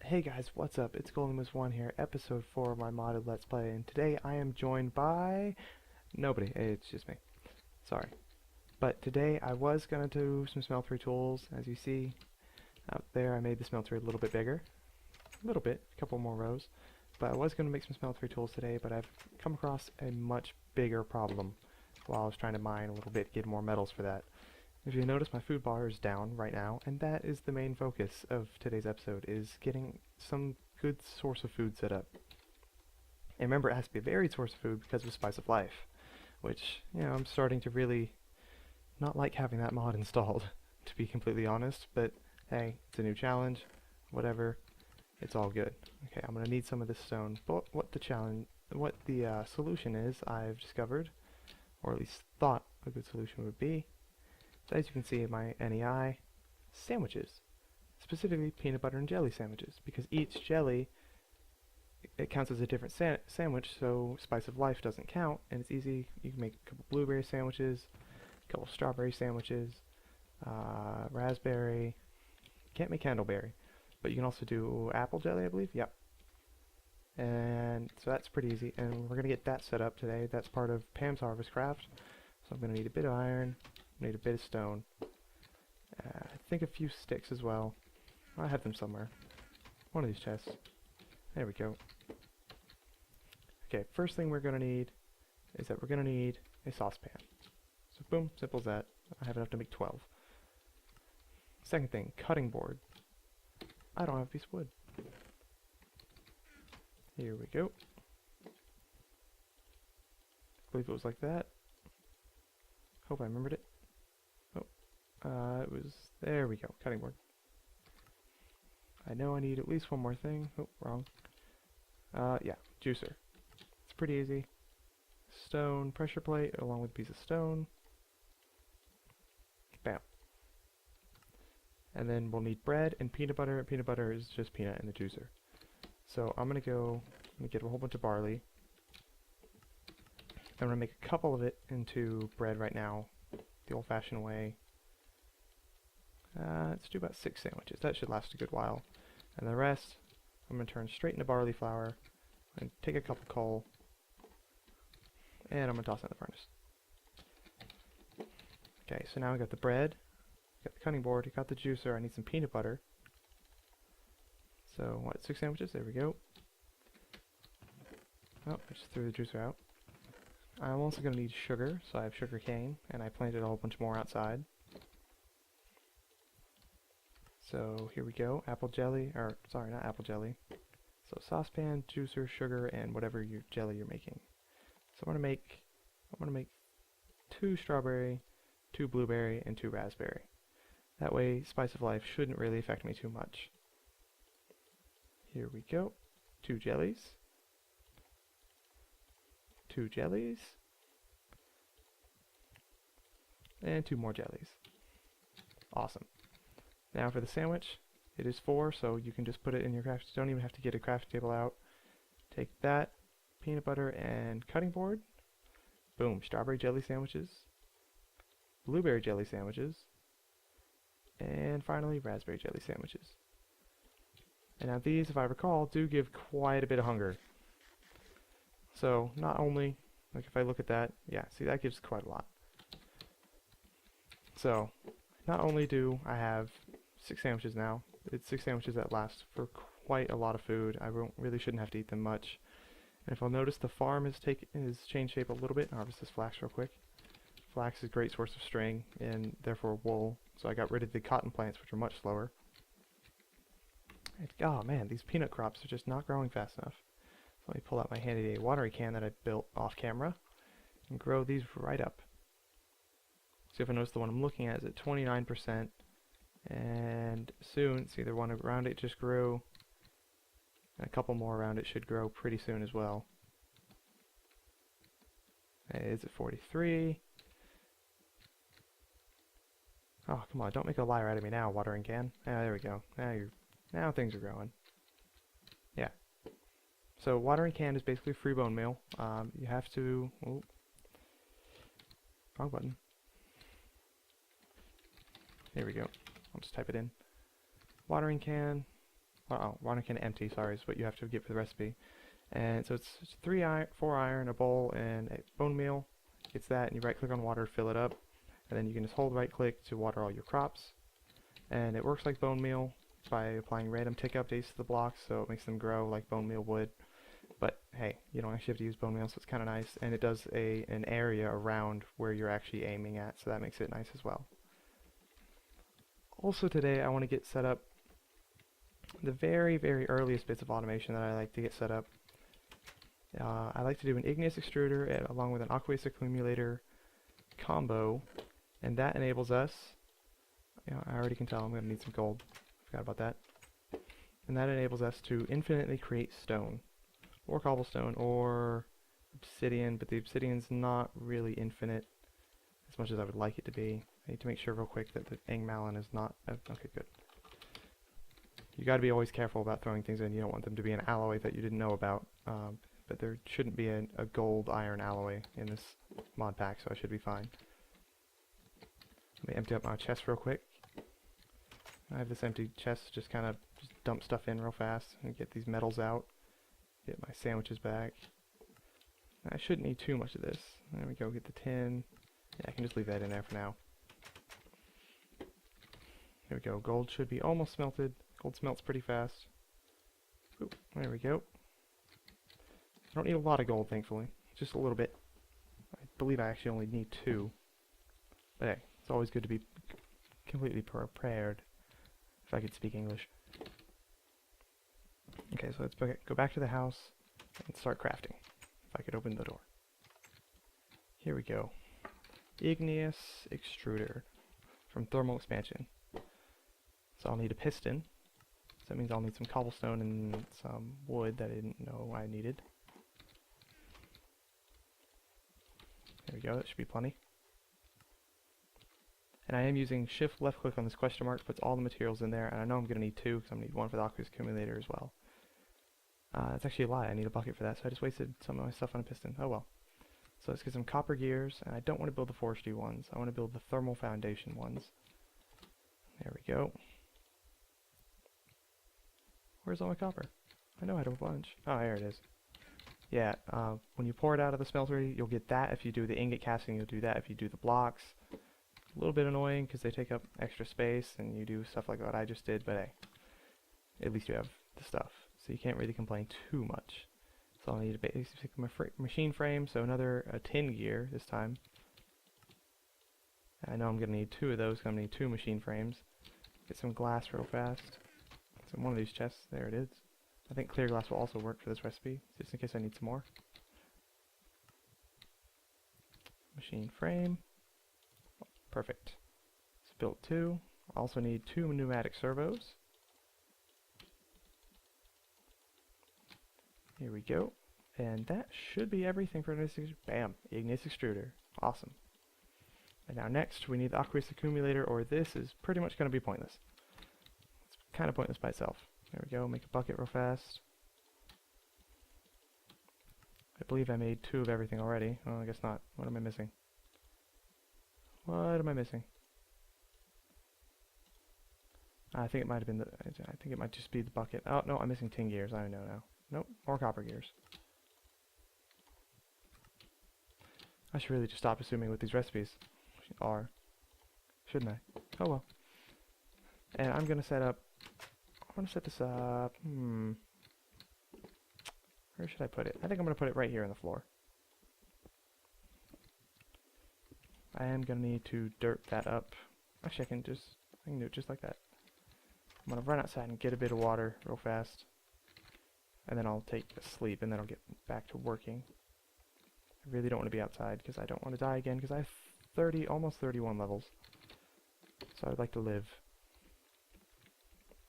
Hey guys, what's up? It's GoldenMoose1 here, episode 4 of my modded Let's Play, and today I am joined by... nobody, it's just me. Sorry. But today I was gonna do some smeltery tools. As you see out there, I made the smeltery a little bit bigger. A little bit, a couple more rows. But I was gonna make some smeltery tools today, but I've come across a much bigger problem while I was trying to mine a little bit, get more metals for that. If you notice, my food bar is down right now, and that is the main focus of today's episode, is getting some good source of food set up. And remember, it has to be a varied source of food because of Spice of Life, which, I'm starting to really not like having that mod installed, to be completely honest, but hey, it's a new challenge, whatever, it's all good. Okay, I'm going to need some of this stone, but what the solution is, I've discovered, or at least thought a good solution would be, as you can see in my NEI, sandwiches. Specifically peanut butter and jelly sandwiches, because each jelly, it counts as a different sandwich, so Spice of Life doesn't count, and it's easy. You can make a couple blueberry sandwiches, a couple strawberry sandwiches, raspberry, can't make candleberry, but you can also do apple jelly, I believe, yep. And so that's pretty easy, and we're going to get that set up today. That's part of Pam's Harvest Craft, so I'm going to need a bit of iron, need a bit of stone. I think a few sticks as well. I have them somewhere. One of these chests. There we go. Okay, first thing we're going to need is that we're going to need a saucepan. So boom, simple as that. I have enough to make 12. Second thing, cutting board. I don't have a piece of wood. Here we go. I believe it was like that. Hope I remembered it. It was, there we go, cutting board. I know I need at least one more thing. Oh, wrong. Yeah, juicer. It's pretty easy. Stone pressure plate along with a piece of stone. Bam. And then we'll need bread and peanut butter. Peanut butter is just peanut in the juicer. So I'm gonna get a whole bunch of barley. I'm gonna make a couple of it into bread right now, the old-fashioned way. Let's do about 6 sandwiches. That should last a good while. And the rest, I'm going to turn straight into barley flour and take a couple coal, and I'm going to toss it in the furnace. Okay, so now I got the bread, got the cutting board, got the juicer. I need some peanut butter. So, what, 6 sandwiches? There we go. Oh, I just threw the juicer out. I'm also going to need sugar, so I have sugar cane, and I planted a whole bunch more outside. So here we go, apple jelly, or sorry, not apple jelly. So saucepan, juicer, sugar, and whatever your jelly you're making. So I'm gonna make 2 strawberry, 2 blueberry, and 2 raspberry. That way, Spice of Life shouldn't really affect me too much. Here we go, 2 jellies, 2 jellies, and 2 more jellies. Awesome. Now for the sandwich, it is 4, so you can just put it in your craft. Don't even have to get a craft table out. Take that, peanut butter and cutting board. Boom, strawberry jelly sandwiches, blueberry jelly sandwiches, and finally raspberry jelly sandwiches. And now these, if I recall, do give quite a bit of hunger. So not only, like if I look at that, yeah, see that gives quite a lot. So not only do I have 6 sandwiches now, it's 6 sandwiches that last for quite a lot of food. I really shouldn't have to eat them much. And if I'll notice, the farm has changed shape a little bit. Harvest this flax real quick. Flax is a great source of string and therefore wool, so I got rid of the cotton plants, which are much slower. Oh man, these peanut crops are just not growing fast enough. So let me pull out my handy watering can that I built off camera and grow these right up. See if I notice the one I'm looking at is at 29%, and soon, see the one around it just grew, and a couple more around it should grow pretty soon as well. It's at 43. Oh, come on, don't make a liar out of me now, watering can. Ah, there we go. Now things are growing. Yeah. So watering can is basically free bone meal. You have to, oh, wrong button. Here we go. I'll just type it in. Watering can, water can empty, sorry, is what you have to get for the recipe. And so it's 4 iron, a bowl, and a bone meal. It's that, and you right click on water, fill it up, and then you can just hold right click to water all your crops. And it works like bone meal by applying random tick updates to the blocks, so it makes them grow like bone meal would. But hey, you don't actually have to use bone meal, so it's kind of nice. And it does an area around where you're actually aiming at, so that makes it nice as well. Also today, I want to get set up the very, very earliest bits of automation that I like to get set up. I like to do an igneous extruder along with an aqueous accumulator combo, and that enables us, I already can tell I'm going to need some gold, forgot about that, and that enables us to infinitely create stone, or cobblestone, or obsidian, but the obsidian's not really infinite as much as I would like it to be. I need to make sure real quick that the Angmalon is not, okay, good. You got to be always careful about throwing things in. You don't want them to be an alloy that you didn't know about. But there shouldn't be a gold iron alloy in this mod pack, so I should be fine. Let me empty up my chest real quick. I have this empty chest, just kind of dump stuff in real fast and get these metals out. Get my sandwiches back. I shouldn't need too much of this. There we go, get the tin. Yeah, I can just leave that in there for now. There we go, gold should be almost smelted. Gold smelts pretty fast. Oop, there we go. I don't need a lot of gold, thankfully. Just a little bit. I believe I actually only need 2. But hey, it's always good to be completely prepared, if I could speak English. Okay, so let's go back to the house and start crafting. If I could open the door. Here we go. Igneous extruder from thermal expansion. So I'll need a piston. So that means I'll need some cobblestone and some wood that I didn't know I needed. There we go, that should be plenty. And I am using shift left click on this question mark, puts all the materials in there, and I know I'm going to need 2 because I'm going to need 1 for the aqueous accumulator as well. That's actually a lie, I need a bucket for that, so I just wasted some of my stuff on a piston. Oh well. So let's get some copper gears, and I don't want to build the forestry ones, I want to build the thermal foundation ones. There we go. Where's all my copper? I know I had a bunch. Oh, here it is. Yeah, when you pour it out of the smeltery, you'll get that if you do the ingot casting, you'll do that if you do the blocks. A little bit annoying because they take up extra space and you do stuff like what I just did, but hey, at least you have the stuff. So you can't really complain too much. So I'll need a basic machine frame, so another tin gear this time. I know I'm going to need 2 of those, so I'm going to need 2 machine frames. Get some glass real fast. It's in one of these chests, there it is. I think clear glass will also work for this recipe, just in case I need some more. Machine frame. Perfect. It's built 2. Also need 2 pneumatic servos. Here we go. And that should be everything for this. Bam! Igneous extruder. Awesome. And now next we need the aqueous accumulator, or this is pretty much going to be pointless. It's kind of pointless by itself. There we go, make a bucket real fast. I believe I made 2 of everything already. Oh, I guess not. What am I missing? What am I missing? I think it might have been I think it might just be the bucket. Oh, no, I'm missing tin gears. I know now. Nope, more copper gears. I should really just stop assuming what these recipes are. Shouldn't I? Oh well. And I'm gonna set up... I want to set this up... Where should I put it? I think I'm going to put it right here on the floor. I am going to need to dirt that up. Actually, I can do it just like that. I'm going to run outside and get a bit of water real fast. And then I'll take a sleep and then I'll get back to working. I really don't want to be outside because I don't want to die again because I have almost 31 levels. So I'd like to live.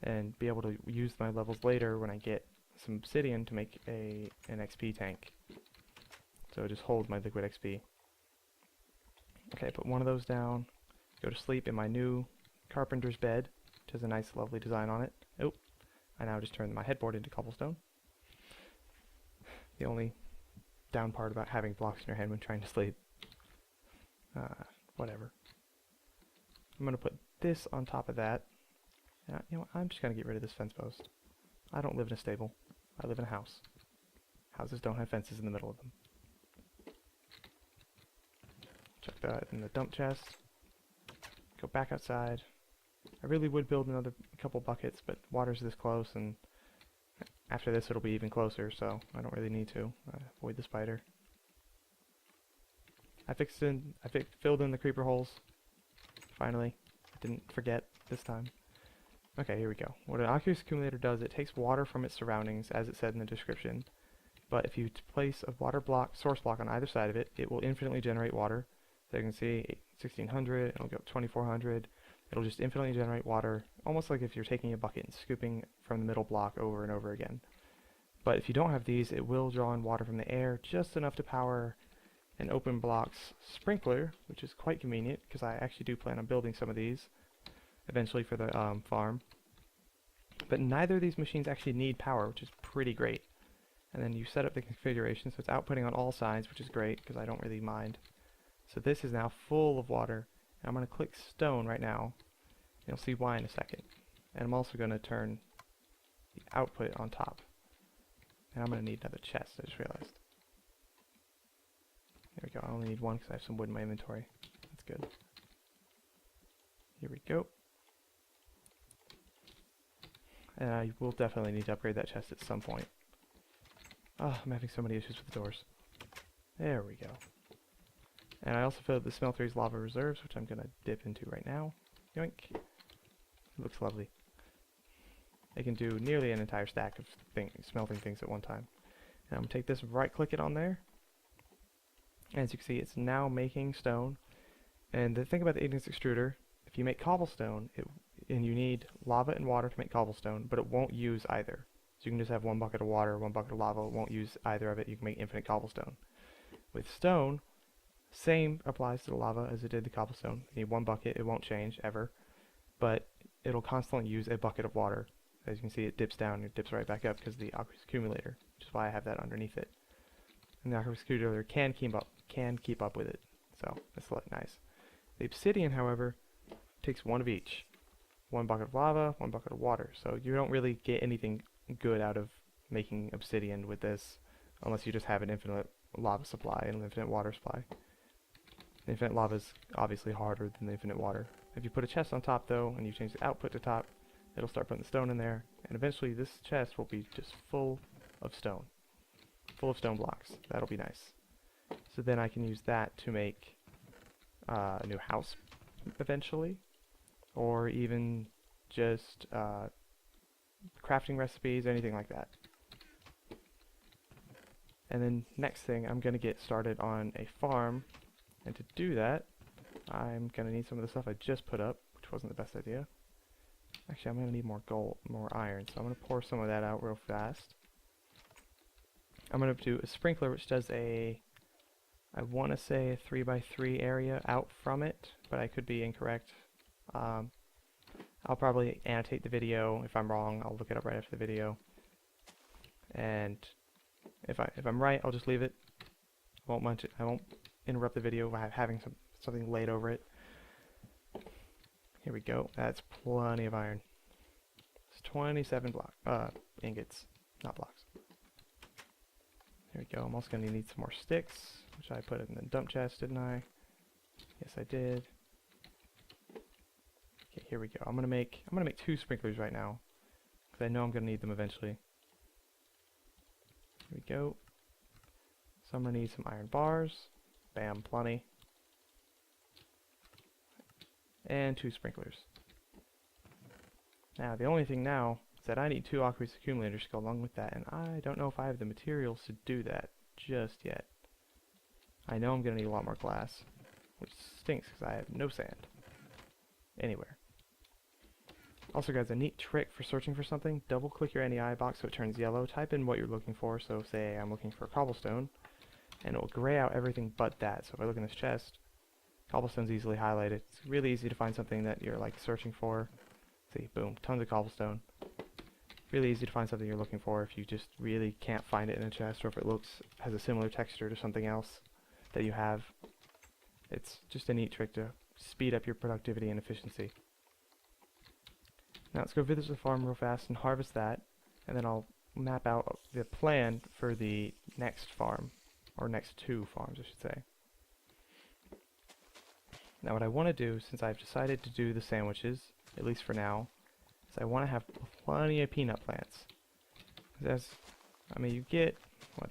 And be able to use my levels later when I get some obsidian to make an XP tank. So just hold my liquid XP. Okay, put one of those down. Go to sleep in my new carpenter's bed, which has a nice lovely design on it. Oh, I now just turned my headboard into cobblestone. The only down part about having blocks in your head when trying to sleep. Whatever. I'm going to put this on top of that. You know what, I'm just going to get rid of this fence post. I don't live in a stable. I live in a house. Houses don't have fences in the middle of them. Chuck that in the dump chest. Go back outside. I really would build another couple buckets, but water's this close, and after this it'll be even closer, so I don't really need to. Avoid the spider. I filled in the creeper holes. Finally. I didn't forget this time. Okay, here we go. What an Oculus accumulator does, it takes water from its surroundings, as it said in the description. But if you place a water block, source block on either side of it, it will infinitely generate water. So you can see 1600, it'll go up 2400. It'll just infinitely generate water, almost like if you're taking a bucket and scooping from the middle block over and over again. But if you don't have these, it will draw in water from the air, just enough to power an open blocks sprinkler, which is quite convenient, because I actually do plan on building some of these eventually for the farm. But neither of these machines actually need power, which is pretty great. And then you set up the configuration, so it's outputting on all sides, which is great, because I don't really mind. So this is now full of water. And I'm going to click stone right now. You'll see why in a second. And I'm also going to turn the output on top. And I'm going to need another chest, I just realized. There we go, I only need one because I have some wood in my inventory. That's good. Here we go. And I will definitely need to upgrade that chest at some point. Oh, I'm having so many issues with the doors. There we go. And I also filled the smeltery's lava reserves, which I'm going to dip into right now. Yoink. It looks lovely. It can do nearly an entire stack of smelting things at one time. And I'm going to take this and right-click it on there. As you can see, it's now making stone. And the thing about the igneous extruder, if you make cobblestone, and you need lava and water to make cobblestone, but it won't use either. So you can just have one bucket of water, one bucket of lava, it won't use either of it, you can make infinite cobblestone. With stone, same applies to the lava as it did the cobblestone. You need one bucket, it won't change, ever. But it'll constantly use a bucket of water. As you can see, it dips down and it dips right back up because of the Oculus accumulator, which is why I have that underneath it. And the Oculus accumulator can keep up with it, so that's nice. The obsidian, however, takes one of each. One bucket of lava, one bucket of water. So you don't really get anything good out of making obsidian with this, unless you just have an infinite lava supply and an infinite water supply. The infinite lava is obviously harder than the infinite water. If you put a chest on top, though, and you change the output to top, it'll start putting the stone in there, and eventually this chest will be just full of stone. Full of stone blocks. That'll be nice. So then I can use that to make a new house eventually, or even just crafting recipes, anything like that. And then next thing, I'm going to get started on a farm, and to do that, I'm going to need some of the stuff I just put up, which wasn't the best idea. Actually, I'm going to need more gold, more iron, so I'm going to pour some of that out real fast. I'm going to do a sprinkler, which does I want to say a 3x3 area out from it, but I could be incorrect. I'll probably annotate the video. If I'm wrong, I'll look it up right after the video. And if I'm right, I'll just leave it. I won't interrupt the video by having something laid over it. Here we go. That's plenty of iron. It's 27 ingots, not blocks. There we go. I'm also going to need some more sticks, which I put in the dump chest, didn't I? Yes, I did. Okay, here we go. I'm gonna make 2 sprinklers right now, because I know I'm gonna need them eventually. Here we go. So I'm gonna need some iron bars. Bam, plenty. And 2 sprinklers. Now, the only thing now is that I need 2 Oculus accumulators to go along with that, and I don't know if I have the materials to do that just yet. I know I'm gonna need a lot more glass, which stinks because I have no sand anywhere. Also, guys, a neat trick for searching for something, double click your NEI box so it turns yellow, type in what you're looking for, so say I'm looking for cobblestone, and it will gray out everything but that. So if I look in this chest, cobblestone's easily highlighted. It's really easy to find something that you're like searching for. See, boom, tons of cobblestone. Really easy to find something you're looking for if you just really can't find it in a chest, or if it has a similar texture to something else that you have. It's just a neat trick to speed up your productivity and efficiency. Now let's go visit the farm real fast and harvest that, and then I'll map out the plan for the next farm, or next two farms, I should say. Now what I want to do, since I've decided to do the sandwiches, at least for now, is I want to have plenty of peanut plants. You get,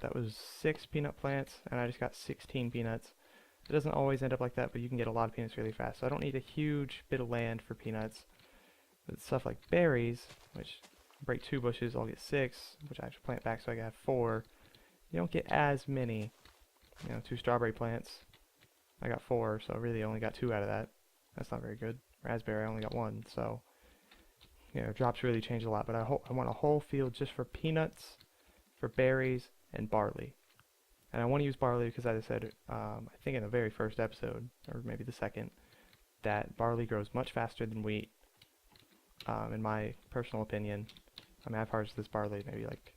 that was 6 peanut plants, and I just got 16 peanuts. It doesn't always end up like that, but you can get a lot of peanuts really fast. So I don't need a huge bit of land for peanuts. But stuff like berries, which break 2 bushes, I'll get 6, which I have to plant back so I have 4. You don't get as many. 2 strawberry plants, I got 4, so I really only got 2 out of that. That's not very good. Raspberry, I only got 1, so drops really change a lot. But I want a whole field just for peanuts, for berries, and barley. And I want to use barley because, as I said, I think in the very first episode, or maybe the second, that barley grows much faster than wheat, in my personal opinion. I've harvested this barley maybe like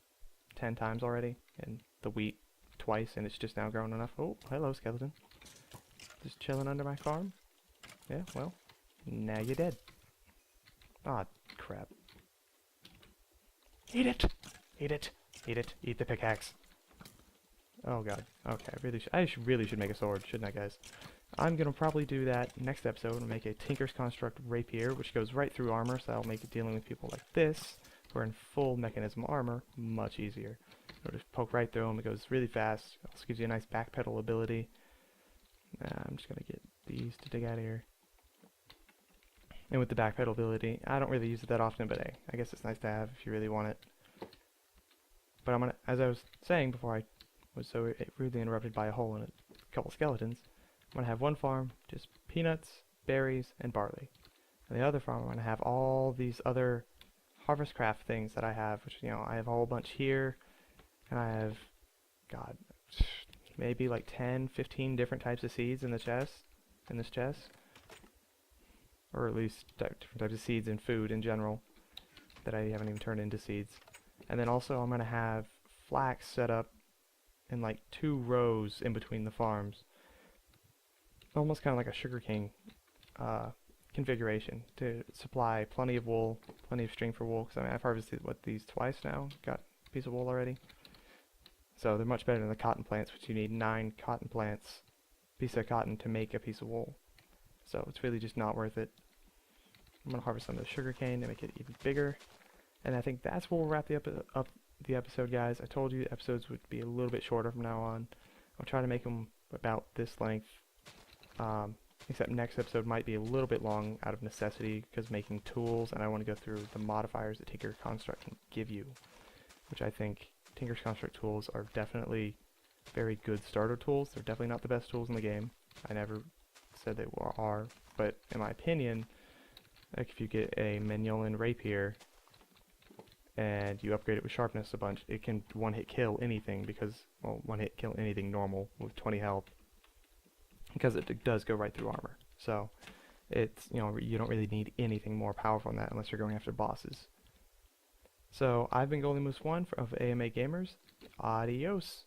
10 times already, and the wheat twice, and it's just now grown enough. Oh, hello, skeleton. Just chilling under my farm? Yeah, well, now you're dead. Ah, crap. Eat it! Eat it! Eat it! Eat the pickaxe! Oh god. Okay, I really should make a sword, shouldn't I, guys? I'm gonna probably do that next episode and make a Tinker's Construct rapier, which goes right through armor, so that'll make it dealing with people like this, who are in full mechanism armor, much easier. It'll just poke right through them, it goes really fast, it also gives you a nice backpedal ability. I'm just gonna get these to dig out of here. And with the backpedal ability, I don't really use it that often, but hey, I guess it's nice to have if you really want it. But I'm gonna, as I was saying before I was so rudely interrupted by a hole in a couple skeletons, I'm gonna have one farm, just peanuts, berries, and barley. And the other farm, I'm gonna have all these other harvest craft things that I have, which, I have a whole bunch here, and I have, God, maybe like 10, 15 different types of seeds in this chest, or at least different types of seeds and food in general that I haven't even turned into seeds. And then also I'm gonna have flax set up in like 2 rows in between the farms, almost kind of like a sugarcane configuration to supply plenty of wool, plenty of string for wool. Because I've harvested these twice now, got a piece of wool already. So they're much better than the cotton plants, which you need 9 cotton plants, piece of cotton to make a piece of wool. So it's really just not worth it. I'm gonna harvest some of the sugarcane to make it even bigger, and I think that's where we'll wrap up the episode, guys. I told you the episodes would be a little bit shorter from now on. I'll try to make them about this length, except next episode might be a little bit long out of necessity because making tools, and I want to go through the modifiers that Tinker's Construct can give you, which I think Tinker's Construct tools are definitely very good starter tools. They're definitely not the best tools in the game. I never said they are, but in my opinion, like if you get a Mignolan rapier and you upgrade it with sharpness a bunch, it can one-hit kill anything because, well, one-hit kill anything normal with 20 health because it does go right through armor. So it's, you don't really need anything more powerful than that unless you're going after bosses. So I've been GoldieMoose1 of AMA Gamers. Adios.